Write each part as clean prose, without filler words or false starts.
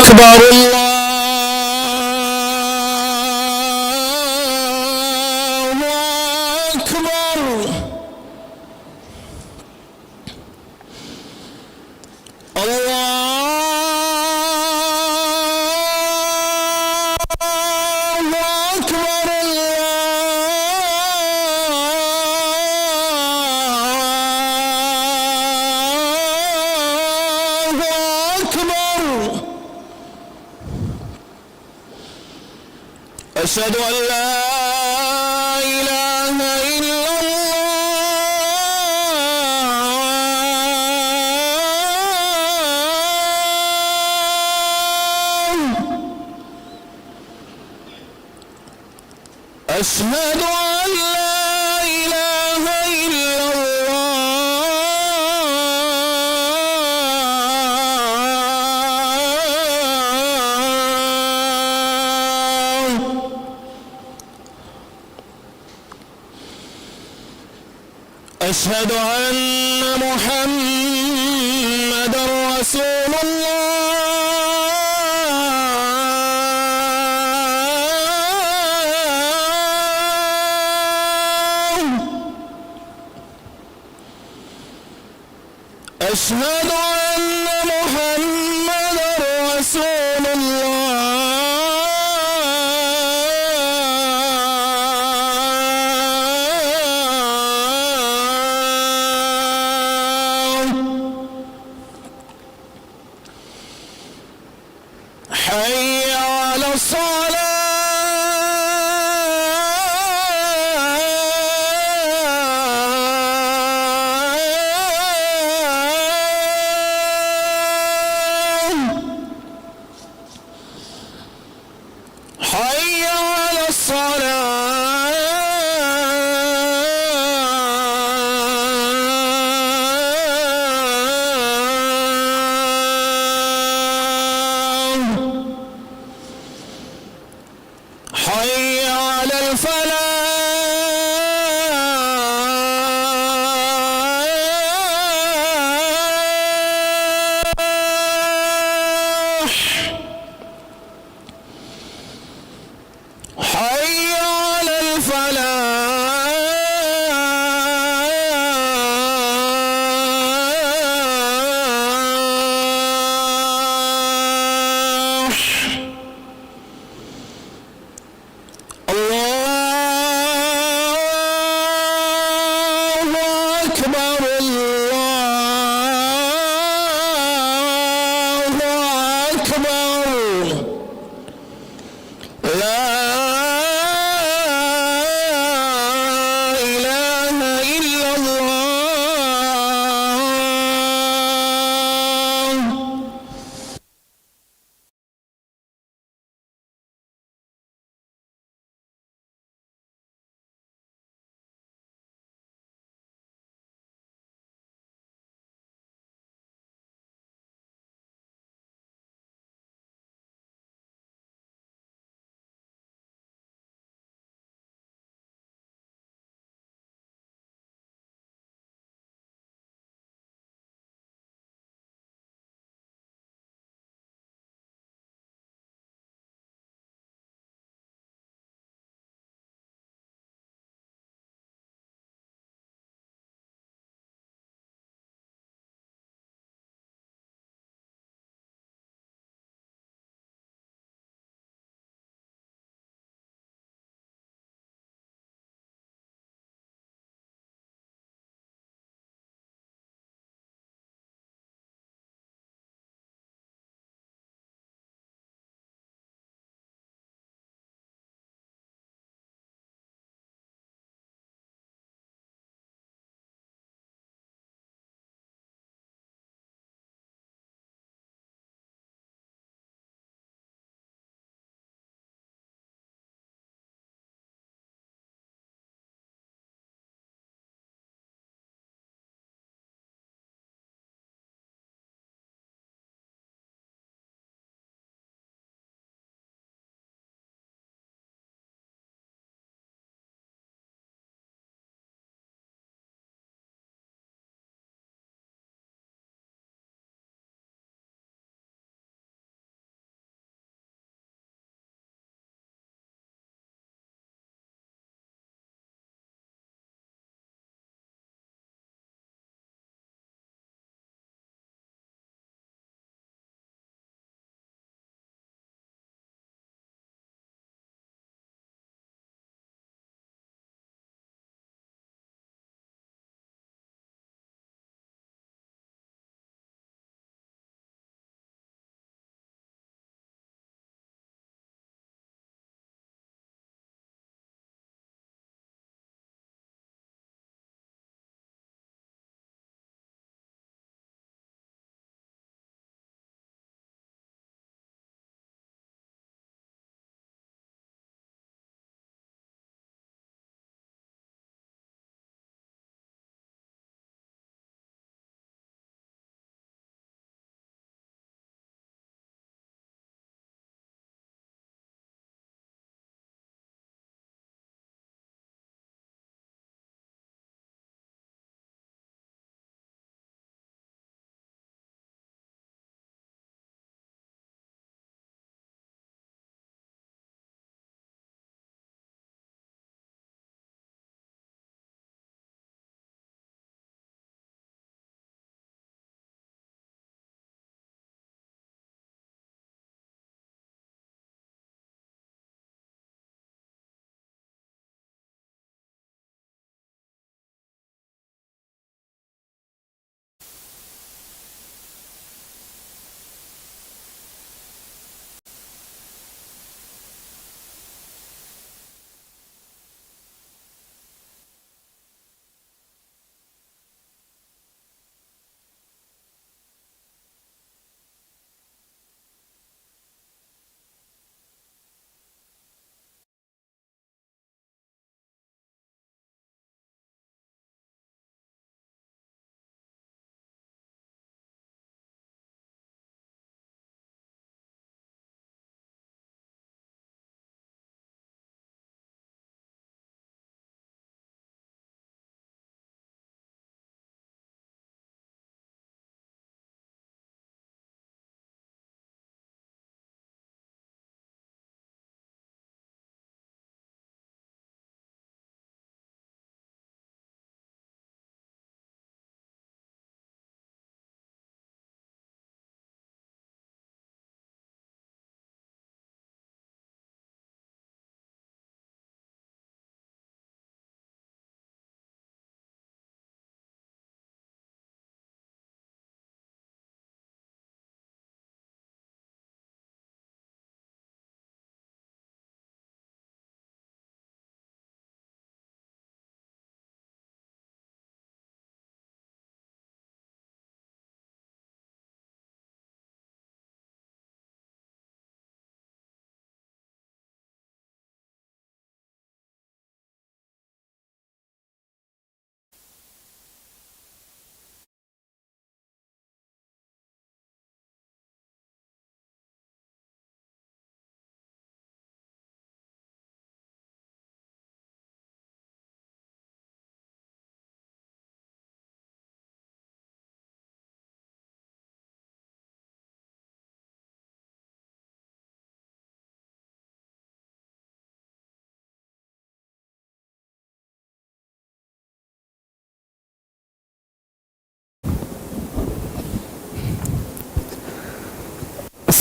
أكبر الله أكبر أشهد أن لا إله إلا الله أشهد أن لا إله إلا الله أشهد أن محمدًا رسول الله أشهد أن محمدًا رسول حي على الصلاة حي على الصلاة حي على الفلاح حي على الفلاح الله أكبر الله أكبر لا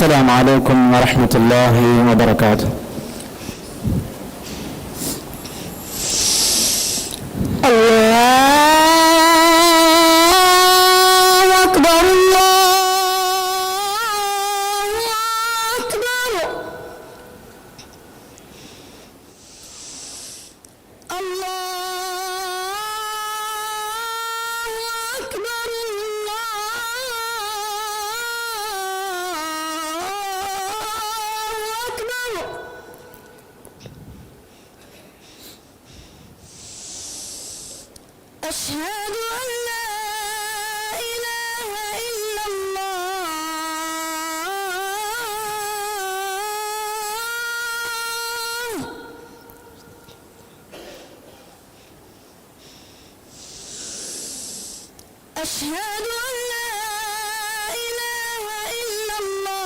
السلام عليكم ورحمة الله وبركاته. الله أكبر الله أكبر الله أكبر الله أكبر. أشهد أن لا إله إلا الله. أشهد أن لا إله إلا الله.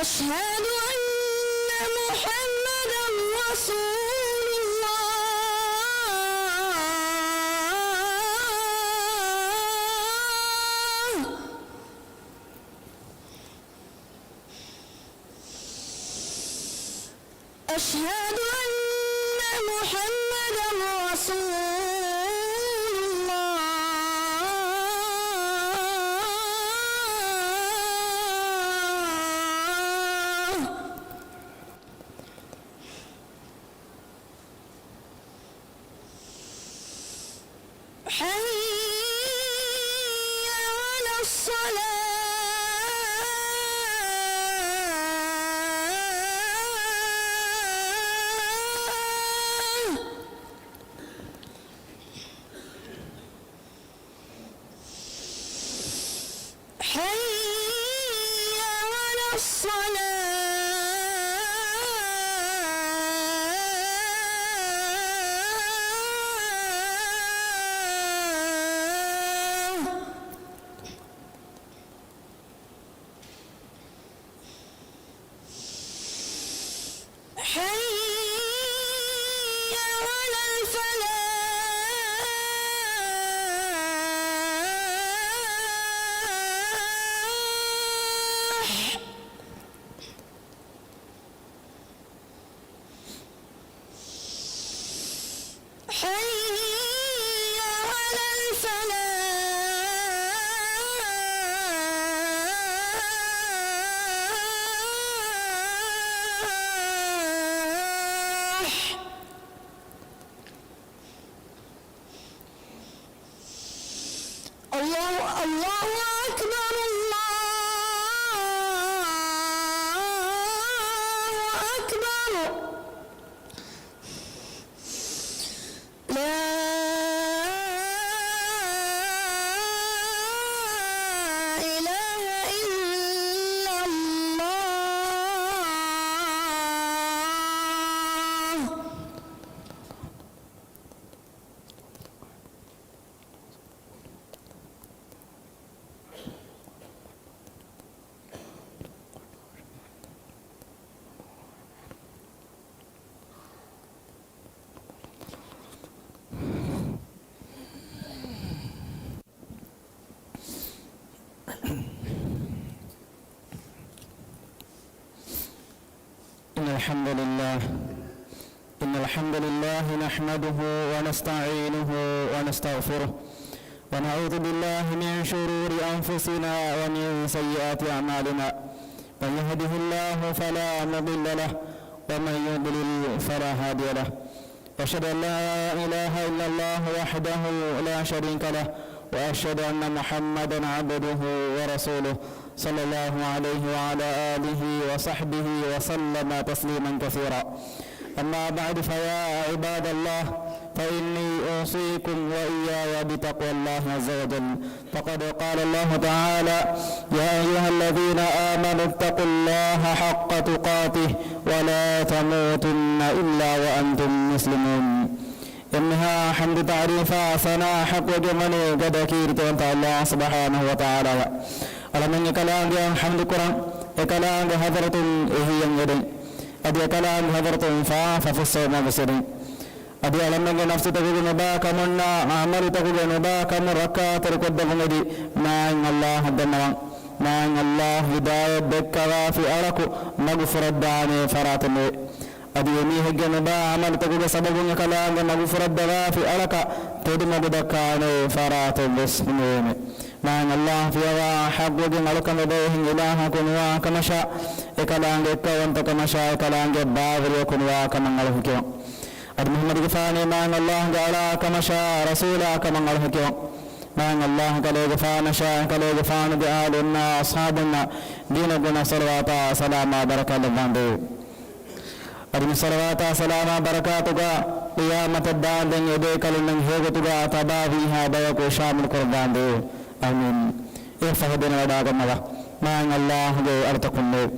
أشهد أن محمدًا رسول الله. أشهد أن محمدًا رسول الله. حي على الصلاة. حي على الصلاة. حي على الفلاح. حي على الفلاح. الله أكبر الله أكبر. لا إله إلا الله. إن الحمد لله نحمده ونستعينه ونستغفره ونعوذ بالله من شرور أنفسنا ومن سيئات أعمالنا. من يهده الله فلا مضل له ومن يضلل فلا هادي له. وأشهد أن لا إله إلا الله وحده لا شريك له وأشهد أن محمدًا عبده ورسوله صلى الله عليه وعلى آله وصحبه وسلم تسليما كثيرا. أما بعد، فيا عباد الله، فإني أوصيكم وإياي بتقوى الله عز وجل. فقد قال الله تعالى: يا أيها الذين آمنوا اتقوا الله حق تقاته ولا تموتن إلا وأنتم مسلمون. إنها حمد تعريفا سنا حق وجمني قد كيرت أنت الله سبحانه وتعالى ألا من كلام حمد قرآن كلام حضرة إهي ينجدين أدي كلام حضرة ففي الصوم بسرين أدي ألا من نفس تقول نباك منا عمل تقول نباك مركا تركض بمدي ما إن الله دمرا ما إن الله هداية بكرا في أركو مغفر الداني فراتمي أدي يميه جنبا عمل تقول سبب كلام مغفر الداني في أركا تدم بدكاني فراتم بسمي ما إن الله في حق وجن على كم بديه إله كنوا كما شاء كلام جك وانت كما شاء كلام جبار وكنوا كما الله كيو أدي محمد كفاني ما إن الله جعل كما شاء رسولا كما الله كيو ما إن الله كله كفانا شاء كله كفانا بآلنا أصحابنا ديننا صلوات سلام بركة لبندو أدي صلوات سلام بركاتك قيامة الدار دين يديك لمن هيجتك تباهيها بيك شامل قربان دو آمين إفهدنا وداك الله ما إن الله جو أرتكم له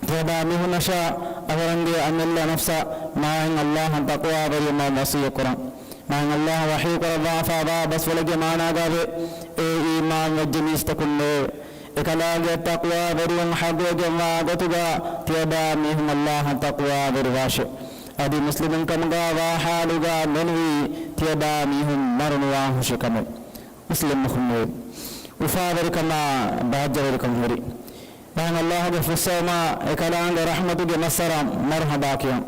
تبا مهن شاء أفرنجي أن الله نفسه ما إن الله تقوى بريما وصي قرآن ما إن الله وحي قرآن فابا بس ولك معنا قابل إيمان وجميس تكون له إكلاج التقوى بريم حق وجمع قطبا تبا مهن الله تقوى برواش أدي مسلم كمغا وحالغا منوي تبا مهن مرنواه شكمل مسلم محمد وفاضل كما باجر كمهري بان الله بفسما اكلان رحمته بمسرام مرحبا كيان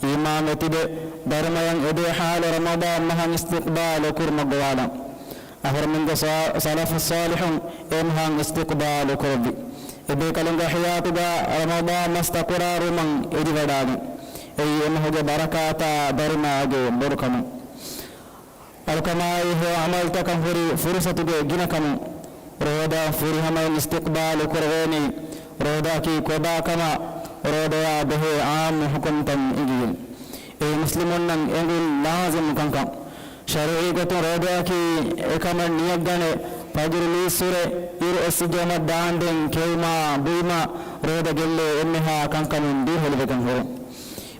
إيمان تبع درميان إدي حال رمضان مهن استقبال كرم قوالا أهر من سلف الصالح إمهن استقبال كربي إدي كلام حياتك رمضان مستقرار من إدي وداني أي إمه بركات درما بركم الكماي هو عمل تكفري فرصة جنكم رودا فرهم الاستقبال كرغوني رودا كي كوبا كما رودا به عام حكمتم إجيل أي مسلمون يقول لازم كنكم شرعية رودا كي كما نيجاني فجر لي سورة ير أسجام داندين كيما بيما رودا جل إنها كنكم دي هل بكنفرو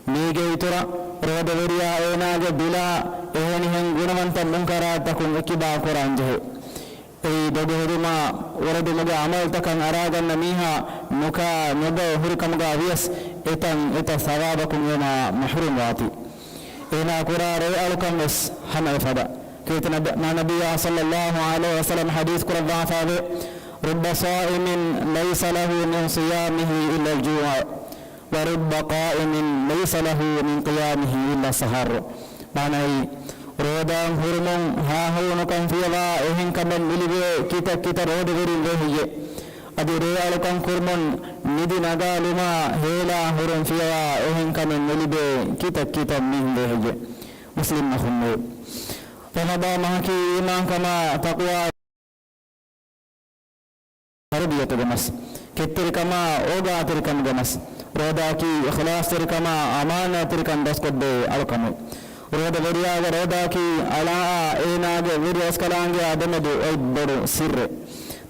ميجي ترى رودا وريا إناج بلا إهنيهن غنمنت منكرات تكون إكبا قرآن جه أي دعوهما ورد مجا عمل تكن أراجن ميها مكا نبأ هركم جاويس إتا ثوابكم يوم محروم واتي إنا قرار ألكم بس هم فدا كيتنا ما نبي صلى الله عليه وسلم حديث قرآن فاضي رب صائم ليس له من صيامه إلا الجوع ورب قائم ليس له من قيامه إلا السهر معنى رودا هرمون ها هو نكون فيها إهين كمن مليه كتا رود غير له أدي ريال كان كرمون ندي نجالما هلا هرم فيها إهين كمن مليه كتا من له مسلم نخمو فهذا ما كي إيمان كما تقوى تربية جمس كتر كما أوجا تركم جمس رودا كي إخلاص تركما أمانة تركم بس قد ألكمو رودا وريا رودا كي على إناج وريا سكالانج آدمدو أيبرو سر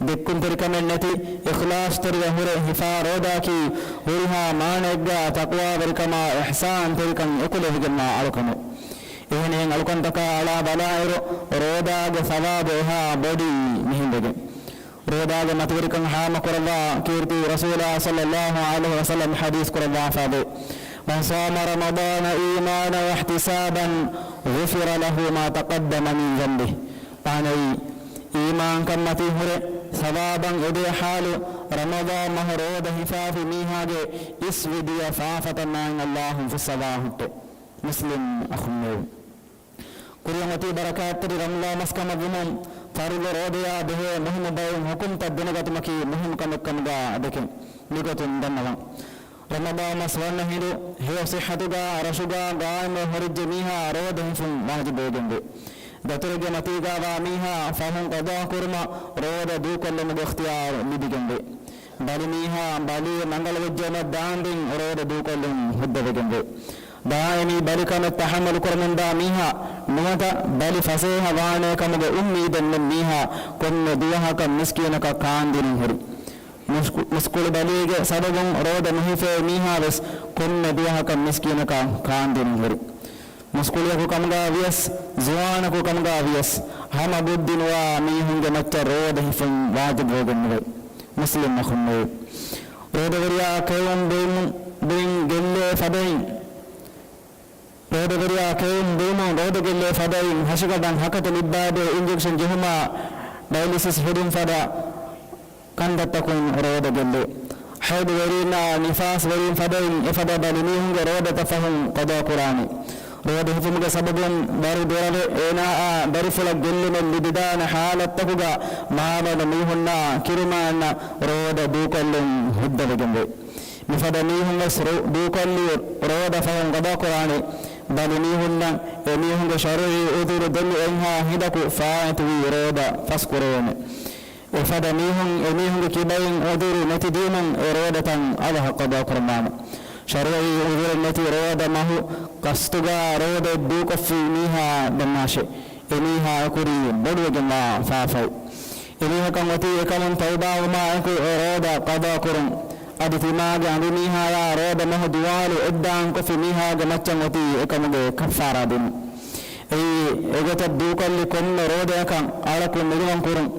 دكون تركم النتي إخلاص تريه هفا رودا كي ورها ما نجا تقوى تركما إحسان تركم أكله جمع ألكمو إهنين ألكم تكا على بلائر رودا ثوابها بدي مهم بجن رودا متوركم حام كرلا كيرتي رسول صلى الله عليه وسلم حديث كرلا فاضي من صام رمضان إيمانا واحتسابا غفر له ما تقدم من ذنبه يعني إيمان كما تهر ثوابا إدي حال رمضان مهرود هفاف ميهاج اسودي فافة من الله في الصباح مسلم أخمو كريمتي بركات رمضان مسكم بمم فارغ روديا به مهم بايم حكم تدنغت مكي مهم كم دا دكين لغتن دنوا رمضان مسوان هيرو هي صحتك رشوغا غايم هرج ميها رودهم فم واجب بوجند دترج متيغا واميها فهم قضاء كرما رود دو كل من اختيار لبيجند بالميها بالي منغل وجنا داندين رود دو كل هد بوجند دائمي بالكم التحمل كرمن داميها نوتا بالي فسيها وانه كمغ اميد من ميها كن دوها كم مسكينك كاندين هري مسكول باليغ سببون رود مهفه ميها بس كن دوها كم مسكينك كاندين هري muskuliyaku kamgaaviyas zuwaanaku kamgaaviyas hama buddinwa mihunge macca rooda hifun waajiboogennuwe muslim akhunne rooda wariya kayum bing gelle fadain rooda wariya kayum bing rooda gelle fadain hashikadan hakata libbade injection jehuma dialysis hedum fada kandattakun rooda gelle حيد ورينا نفاس ورين فدين إفدا بالميهم جرودة تفهم قضاء قرآني رودة هفمك سببون بارو دورال إنا بارو فلق جلنا اللبدان حالة تفقا ماما نميهنا كرمانا رودة دوكالن هدى بجنبه مفدا ميهم دوكال رودة فهم قضاء قرآني بالميهنا ميهم شرعي أذور دل إنها هدك فاتوي رودة فاسكرون وفدا ميهم كبين أذور نتدين رودة أضح قضاء قرآن شرعي أذور التي رود ما هو قصتها رود الدوك في ميها دماشي إنيها أكوري بدو جماعة فافو إنيها كمتي كمن توبا وما أكو رود قضاء قرآن أدتي ما جعل ميها يا رود ما هو دوال إدان كفي ميها جمتي متي كمن كفارة دين أي إجت الدوك اللي كن رود كان على كل مجمع قرآن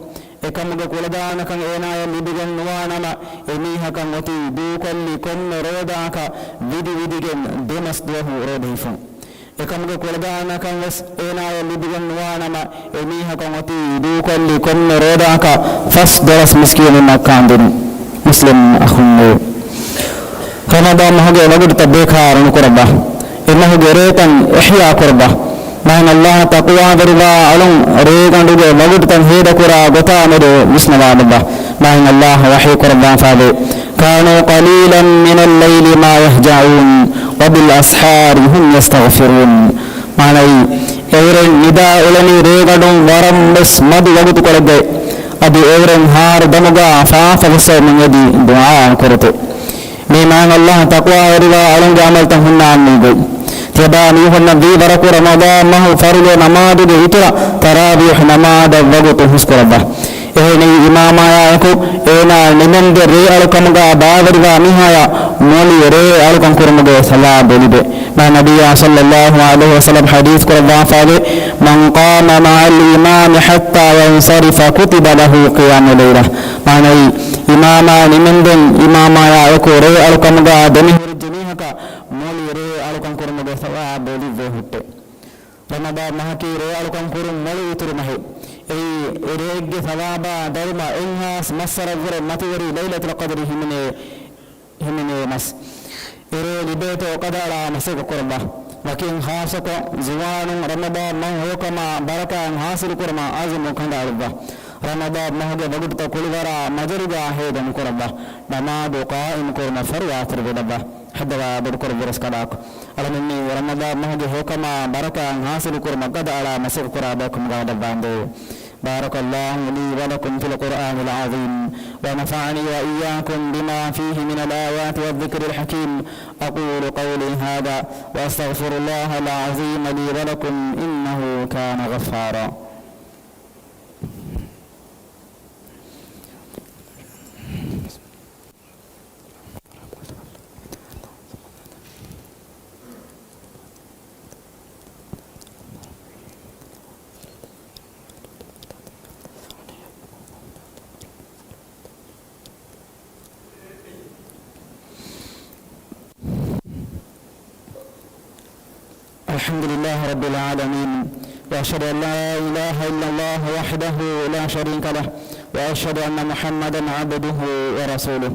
ekamuga kuladana kan enaya lidigan nuwanama emiha kan wati dukalli konno rodaka vidigen demas dohu rodhifun ekamuga kuladana kan was enaya lidigan nuwanama emiha kan wati dukalli konno rodaka fas daras miskin makandin muslim akhunne kanada mahage lagud tabekar nukurba innahu geretan ihya kurba مان الله تقوى دربا علم ريغان دوغي مغد تن هيدا كرا غتا مدو بسم الله مان الله وحي قربان فادي كانوا قليلا من الليل ما يهجعون وبالاسحار هم يستغفرون ماناي اورن نداء لني ريغادون ورم بس مد وغت كولغي ادي اورن هار دمغا فافلس من يدي دعاء كرته مان الله تقوى دربا علم عمل تهنا نيغي تباني هو النبي بركو رمضان ما هو فرض نماذج بيترا تراويح نماذج وقت هسكر الله إني إمام ياكو إنا نمن دري ألكم جا باور جاميها يا مولي ري ألكم كرم جا سلا بليد ما النبي صلى الله عليه وسلم حديث كربان فاله من قام مع الإمام حتى ينصرف كتب له قيام ليلة ما نبي إمام نمن دن إمام ياكو ري ألكم جا دمه الجميع كا مولي ري ألكم كرم جا سلا بليد هوت رمضان مهكي ري ألكم كرم مولي ترمه أي ريج ثوابا درما إنها مسر الغر متوري ليلة القدر همني مس إري لبيت وقدر على مسك قربة لكن خاصك زوان رمضان ما هو كما بركة حاصل قرما عظم كندا ربا رمضان ما هو بقول تقول ورا مجرد هيدا قربة نماذج قائم قرما فريات ربا حدا بذكر برس كذاك على مني رمضان ما هو كما بركة حاصل قرما قدر على مسك قربة كم قاعد باندو بارك الله لي ولكم في القرآن العظيم ونفعني وإياكم بما فيه من الآيات والذكر الحكيم أقول قولي هذا وأستغفر الله العظيم لي ولكم إنه كان غفارا الحمد لله رب العالمين وأشهد أن لا إله إلا الله وحده لا شريك له وأشهد أن محمدا عبده ورسوله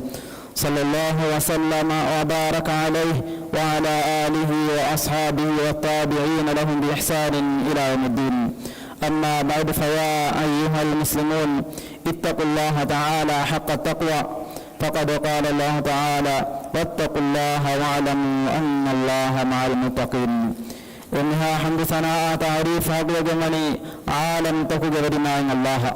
صلى الله وسلم وبارك عليه وعلى آله وأصحابه والتابعين لهم بإحسان إلى يوم الدين أما بعد فيا أيها المسلمون اتقوا الله تعالى حق التقوى فقد قال الله تعالى واتقوا الله واعلموا أن الله مع المتقين إنها حمد ثناء تعريف حق وجمني عالم تكو جبر معين الله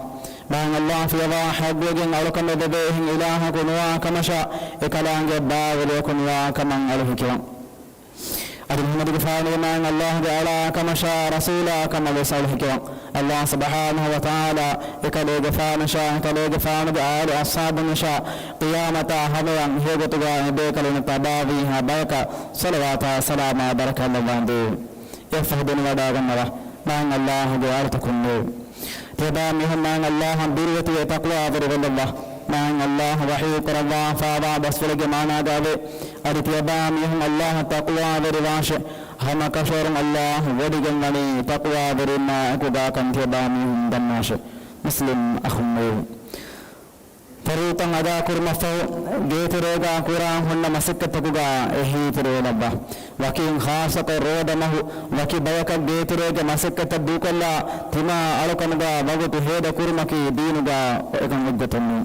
معين الله في الله حق وجن ألكم بدبئهم إله كنوا كما شاء إكلان جبا وليكنوا كمن أله كرام أدم محمد كفاني معين الله جعلا كما شاء رسولا كما لساله كرام الله سبحانه وتعالى إكلي جفان شاء إكلي جفان بآل أصحاب نشاء قيامة هبيا هيبتغا بيكلين تبابيها بركة صلوات سلام بركة الله يفهدن وداغنوا مان الله جوارتكم تبامهم مان الله بريتي وتقوى ضرب الله مان الله وحي قربا فاضا بسفل جمانا قابي أرتبامهم الله تقوى ضرباش هم كشور الله ودجنني تقوى ضربنا أكدا كم تبامهم دماش مسلم أخمو Tarutan ada kurma fau geetirega kurang hunna masikatakuga ehiitire labba wakin khasaka roda mahu waki bayaka geetirega masikata dukalla tima alukanaga bagutu heda kurmaki diinuga ekan uggatunnu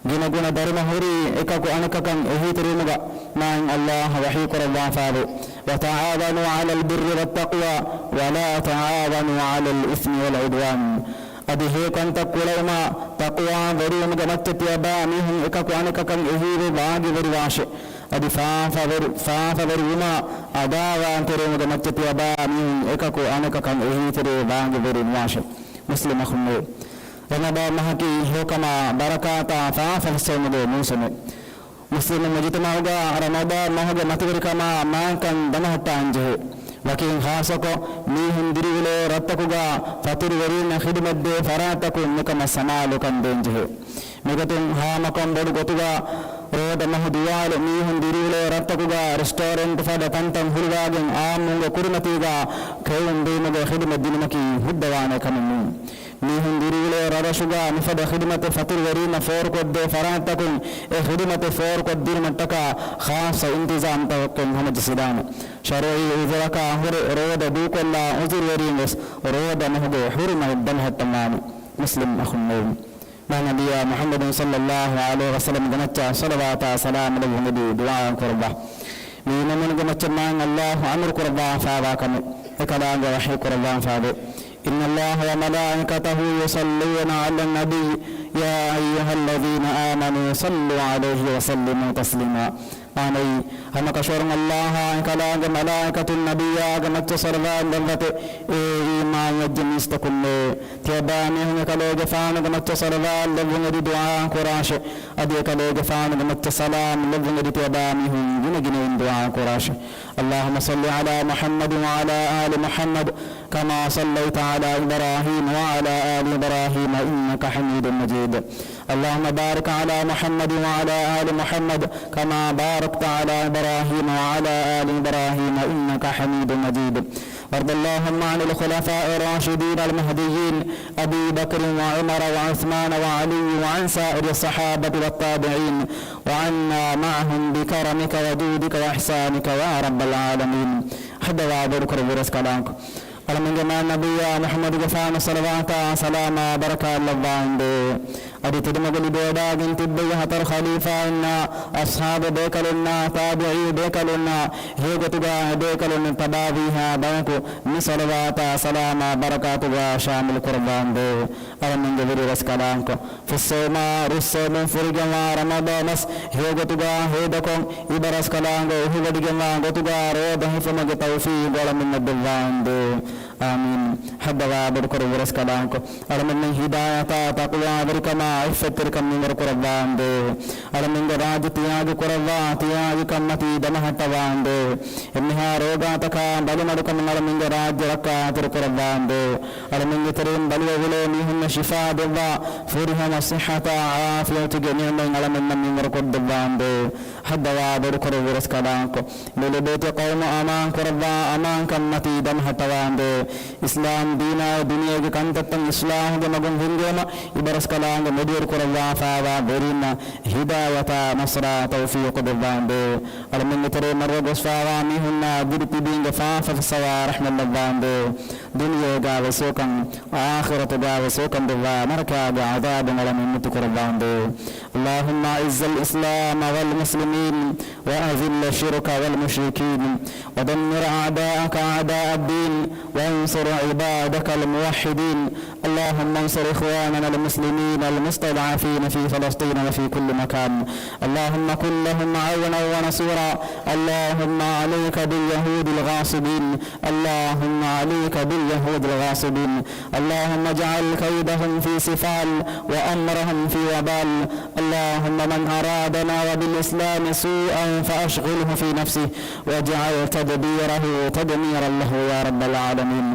gina guna dharma huri ekaku anakakan ehiitirenuga man Allah wahi qurba faabu wa ta'awanu 'ala al-birri wat-taqwa wa la ta'awanu 'ala al-ithmi wal-'udwan أديه كنت كلما تقوى وريم جمت تيابانهم إكاكو أنكاكم إهيري باقي ورواش أدي فافا وريما أداوان تريم جمت تيابانهم إكاكو أنكاكم إهيري باقي ورواش مسلم أخمو رمضان مهكي هكما بركاتا فافا السومد موسم مسلم مجتمعوغا رمضان مهجا متوركما ما كان دمهتا أنجه wakin khasako mihun dirigule rattakuga fatur warina khidmadde farataku mukama samalu kan denje megatun hamakam bodu gotuga roda mahduwale mihun dirigule rattakuga restaurant fada tantam hulwagen amunga kurmatiga kayun demuga khidmad dinmaki huddawane kamun mihun dirigule rarashuga mifada khidmat fatur warina for kodde farataku e khidmat for koddir mattaka khasa intizam tawakkun hamad sidana شرعي إذا هر رودا دوك الله أزر ورينس رودا مهدو حرمة الدمه التمام مسلم أخو النوم ما نبي محمد صلى الله عليه وسلم جمتع صلوات سلام له ندي دعاء قربة من جمتع مان الله أمر قربة فاواكم إكلام وحي قربة فاو إن الله وملائكته يصلون على النبي يا أيها الذين آمنوا صلوا عليه وسلموا تسليما أني هم كشورن الله كلام ملائكة النبي أجمع تصرفان دلته إيمان يجمع كل تباني هم كلام جفان أجمع تصرفان لبون الدعاء كراش أدي كلام جفان أجمع السلام لبون التباني هم جنجنين دعاء كراش اللهم صل على محمد وعلى آل محمد كما صليت على إبراهيم وعلى آل إبراهيم إنك حميد مجيد اللهم بارك على محمد وعلى آل محمد كما باركت على إبراهيم وعلى آل إبراهيم إنك حميد مجيد وارض اللهم عن الخلفاء الراشدين المهديين أبي بكر وعمر وعثمان وعلي وعن سائر الصحابة والتابعين وعنا معهم بكرمك وجودك وإحسانك يا رب العالمين حد وعبرك رب كلامك من جماعة النبي محمد جفان صلوات سلام بركة الله عنده أدي تدمغلي بيدا جنت بيها خليفة إن أصحاب بيكلنا تابعي بيكلنا هيجتوا بيكلنا تبابيها بانكو صلوات سلام بركة شامل قربان دو من جبري رسكلامك في السوما رسوم فرجما رمضانس هيجتوا هيدكم إبرس كلامك هيجتوا جتوا روده فما جتوفي ولا من الدوان دو آمين حد وابر كرورس كلامك من هداية تقوى بركما عفتر كم من قربان دو من راج تياج قربان تياج كمتي دمه توان دو إنها روغا تكا بلمركم من راج ركا تر قربان دو من ترين بلو ولونهن شفاء دوا فرهم الصحة عافية جميع من قربان دو حد وابر كرورس كلامك للبيت قوم أمان قربان أمان كمتي دمه توان دو إسلام دينا دنيا كنتم إسلام جمعهم هنجما إبرس كلام مدير كروا فاوا برينا هداية نصر توفيق دبان دو ألمن ترى مرة بسفاوا مهنا بريت بين فاف فسوا رحمة الله دو دنيا جاو سوكم آخرة جاو سوكم دوا مركا عذاب ألمن متكربان دو اللهم أعز الإسلام والمسلمين وأذل الشرك والمشركين ودمر أعداءك أعداء الدين وانصر عبادك الموحدين اللهم انصر إخواننا المسلمين المستضعفين في فلسطين وفي كل مكان. اللهم كن لهم عونا ونصيرا. اللهم عليك باليهود الغاصبين. اللهم عليك باليهود الغاصبين. اللهم اجعل كيدهم في سفال وأمرهم في وبال. اللهم من أرادنا وبالإسلام سوءا فأشغله في نفسه واجعل تدبيره تدميرا له يا رب العالمين.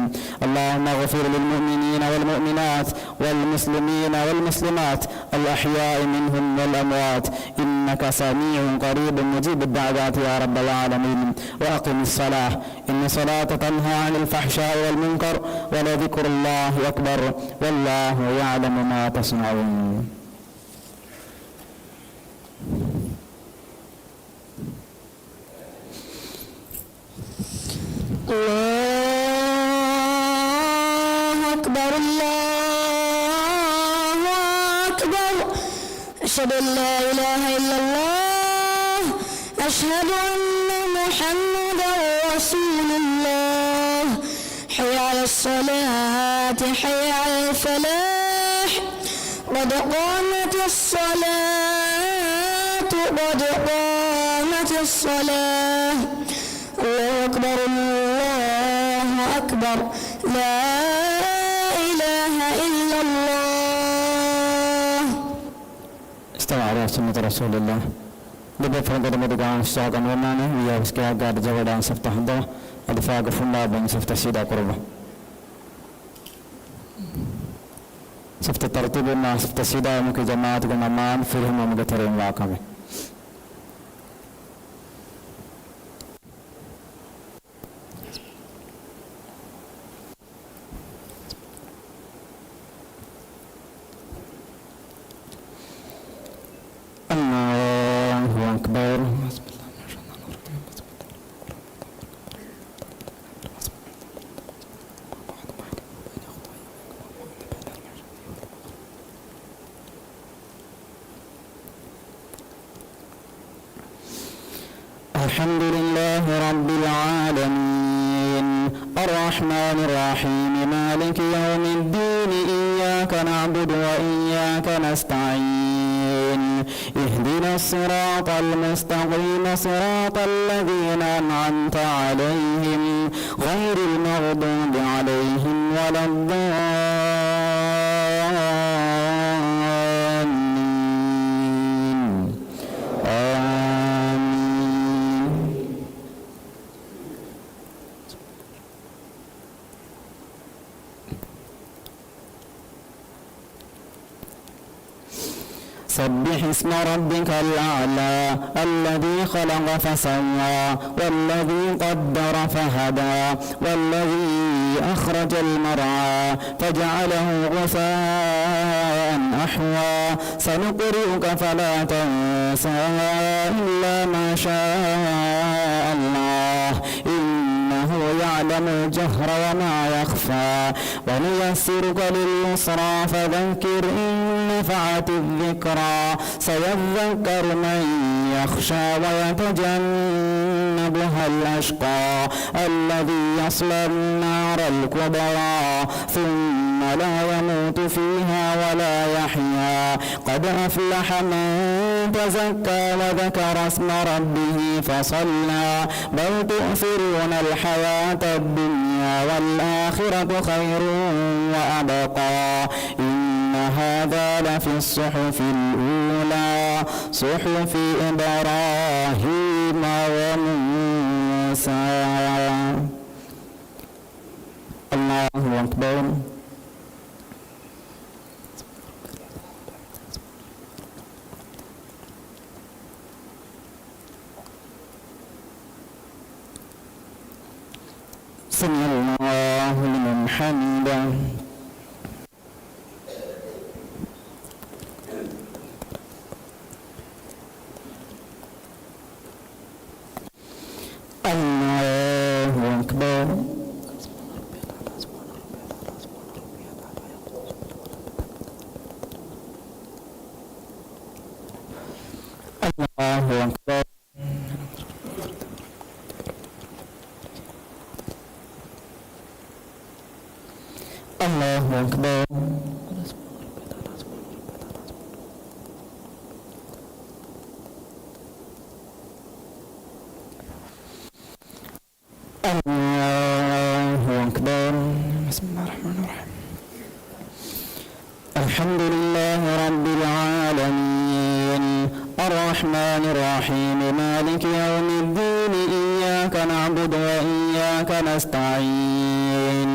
اللهم اغفر للمؤمنين والمؤمنات والمسلمين والمسلمات الأحياء منهم والأموات إنك سميع قريب مجيب الدعوات يا رب العالمين. وأقم الصلاة إن الصلاة تنهى عن الفحشاء والمنكر ولذكر الله أكبر والله يعلم ما تصنعون. الله أكبر الله أكبر. أشهد أن لا إله إلا الله. أشهد أن محمدا رسول الله. حي على الصلاة حي على الفلاح قد قامت الصلاة قد قامت الصلاة. الله أكبر الله أكبر لا إله إلا الله. استوى على سنة رسول الله. Lebih pada medugaan secara mana ia sekian agar jawaban serta hendak ada fagar funda bang serta sida korba. Serta tertib na serta sida mungkin jamaat kenamaan firman mungkin terima kami. الحمد لله رب العالمين الرحمن الرحيم مالك يوم الدين إياك نعبد وإياك نستعين اهدنا الصراط المستقيم صراط الذين أنعمت عليهم غير المغضوب عليهم ولا سبح اسم ربك الأعلى الذي خلق فسوى والذي قدر فهدى والذي أخرج المرعى فجعله غثاء أحوى سنقرئك فلا تنسى إلا ما شاء الله إنه يعلم الجهر وما يخفى ونيسرك لليسرى فذكر إن نفعت الذكرى سيذكر من يخشى ويتجنبها الأشقى الذي يصلى النار الكبرى ثم لا يموت فيها ولا يحيا قد أفلح من تزكى وذكر اسم ربه فصلى بل تؤثرون الحياة الدنيا والآخرة خير وأبقى إن هذا لفي الصحف الأولى صحف إبراهيم وموسى. الله أكبر. سمع الله لمن حمده. الله أكبر. الله أكبر. الله أكبر. الله أكبر. بسم الله الرحمن الرحيم. الحمد لله رب العالمين الرحمن الرحيم مالك يوم الدين إياك نعبد وإياك نستعين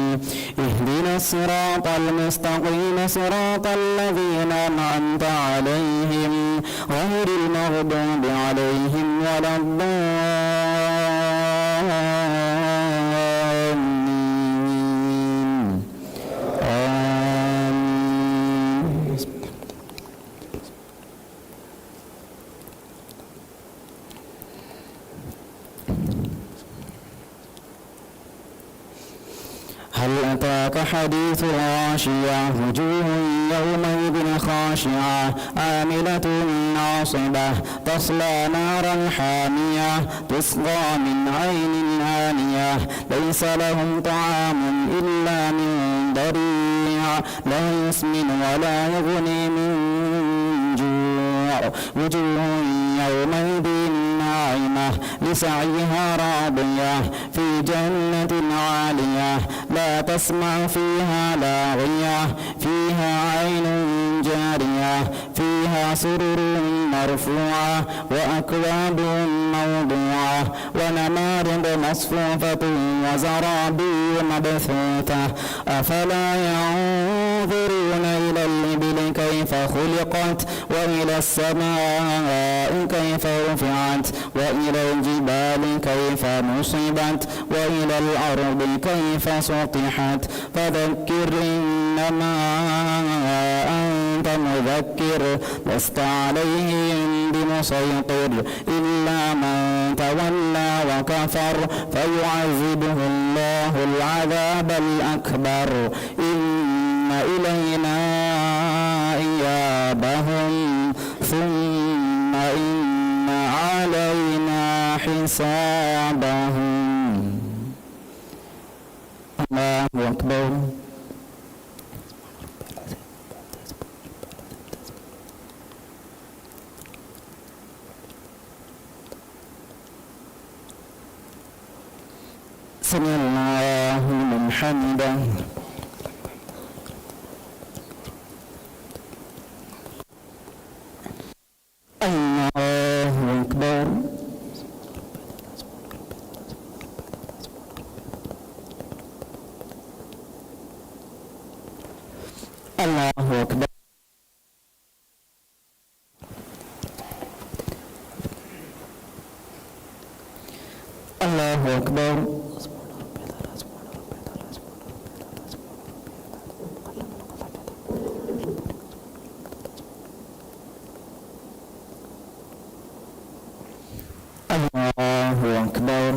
اهدنا الصراط المستقيم صراط الذين أنعمت عليهم غير المغضوب عليهم ولا الضالين آمين. هل أتاك حديث الغاشية وجوه يومئذ خاشعة عاملة ناصبة تصلى نارا حامية تسقى من عين آنية ليس لهم طعام إلا من ضريع لا يسمن ولا يغني من جوع وجوه يومئذ ناعمة لسعيها راضية في جنة عالية لا تسمع فيها لاغية فيها عين جارية فيها سرر مرفوعة وأكواب موضوعة ونمارق مصفوفة وزرابي مبثوثة أفلا ينظرون إلى الإبل كيف خلقت وإلى السماء كيف رفعت وإلى الجبال كيف نصبت وإلى الأرض كيف سطحت فذكر إنما أنت مذكر لست عليهم بمسيطر إلا من تولى وكفر فيعذبه الله العذاب الأكبر إن إلينا إيابهم ثم إن علينا حسابهم. الله أكبر. سمع الله لمن حمده. الله أكبر. الله أكبر. الله أكبر. الله أكبر.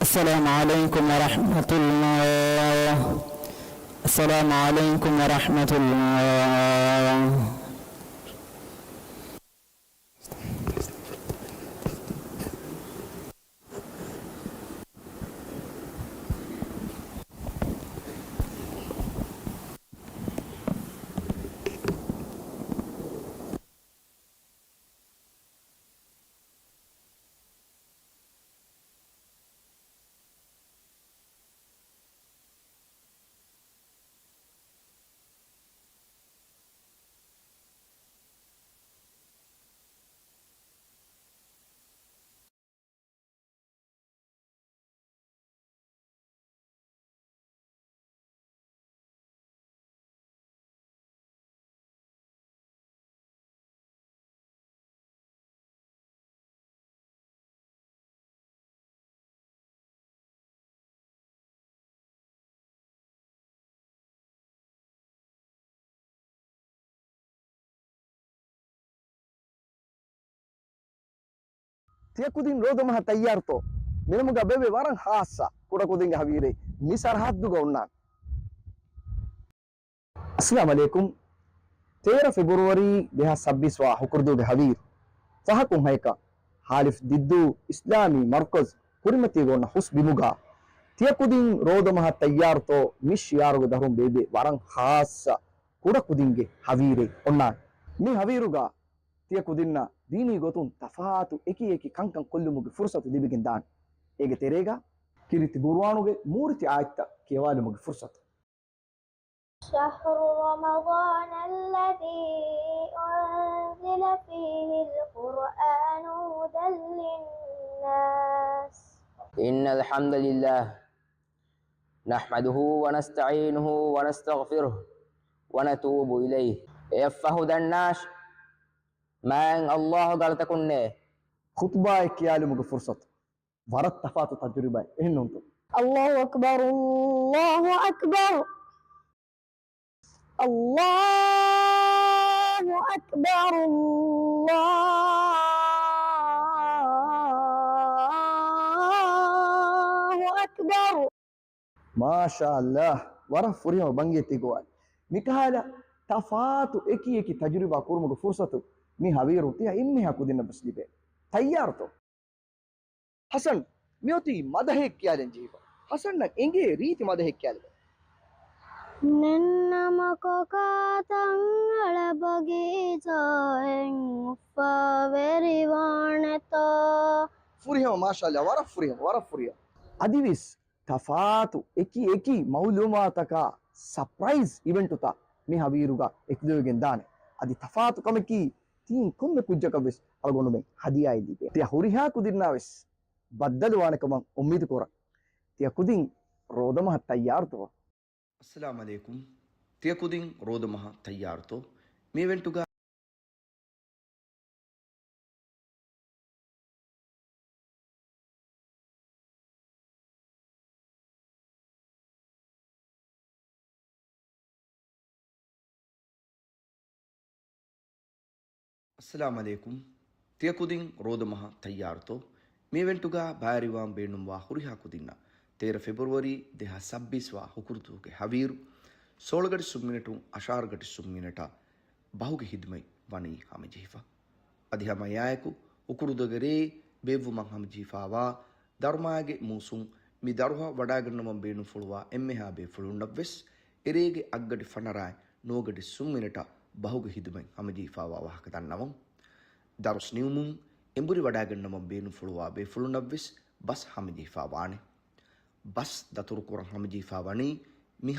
السلام عليكم ورحمة الله. السلام عليكم ورحمة الله. tiakudin rodo maha tayyarto menemuga bebe waran hassa kuda kudinga havire misar hadduga unnan assalamu alaikum 13 Februari 2026 wa hukurduga havir fahakun hayka halif diddu islami markaz kurimati gonna hus bimuga tiakudin rodo maha tayyarto mish yaruga darum bebe waran hassa kuda kudinge havire unnan mi haviruga tiakudinna dini gotun tafatu eki kankan kollumuge fursatu dibigin dan ege terega kiriti burwanuge murti ayta kewalumuge fursatu شهر رمضان الذي أنزل فيه القرآن هدى للناس إن الحمد لله نحمده ونستعينه ونستغفره ونتوب إليه يفهد الناس من الله قال تكونه khutba ekiyalumuge fursatu warat tafatu tajriba ehnuntu الله أكبر الله أكبر الله أكبر الله أكبر masha Allah wara furiyama bangeti goal mikahala tafatu eki tajriba kurumuge fursatu mi haviru tiya imme hakudinna baslibe tayyarto hasan mioti madahe kiyalen jiba hasan na enge riti madahe kiyalen ننمك كاتنغل بغيزاين فوريوانتا furiyama masha Allah wara furiyama adivis tafatu eki maulumataka surprise event uta mi haviruga ekdugen dane adi tafatu kameki tin komme kujjaka ves algonu me hadiya idibe tiya huriha kudinna ves baddalu wanakam ummid kora tiya kudin rodama tayyarto अस्सलाम वालेकुम तियकुदिंग रोदमहा तैयार तो मी वेंटुगा अस्सलाम वालेकुम तियकुदिंग रोदमहा तैयार तो मी वेंटुगा बायरिवाम बेनुवा हुरिहा कुदिन्ना 13 ಫೆಬ್ರವರಿ 2026 ಹುಕುರುತುಗೆ ಹವೀರು 16 ಗಂಟೆ ಸುಮ್ಮಿನಟು ಅಶಾರ್ ಗಂಟೆ ಸುಮ್ಮಿನಟ ಬಹುಗೆ ಹಿದ್ಮೈ ವನಿ ಹಮಜಿಫಾ ಅಧಿಹಮ ಯಾಯಕು ಹುಕುರುದಗರೇ ಬೇವು ಮಂ ಹಮಜಿಫಾವಾ ಧರ್ಮಾಗೆ ಮೂಸುಂ ಮಿ ದರ್ಹ ವಡಾಗನ್ನಮ ಬೇನು ಫುಳುವ ಎಮ್ಮೆಹಾ ಬೇ ಫುಳುಂಡವ್ವೆಸ್ ಎರೇಗೆ ಅಗ್ಗಡಿ ಫಣರಾಯ್ ನೋಗಡಿ ಸುಮ್ಮಿನಟ ಬಹುಗೆ ಹಿದ್ಮೈ ಹಮಜಿಫಾವಾ ವಾಹಕ ದನ್ನವಂ ದರುಸ್ ನಿವುಮುಂ ಎಂಬುರಿ ವಡಾಗನ್ನಮ ಬೇನು ಫುಳುವ ಬೇ ಫುಳುಂಡವ್ವೆಸ್ ಬಸ್ ಹಮಜಿಫಾವಾನೆ ಬಸ್ ದತುರು ಕುರಂ ಹಮಜಿಫಾ ವಣಿ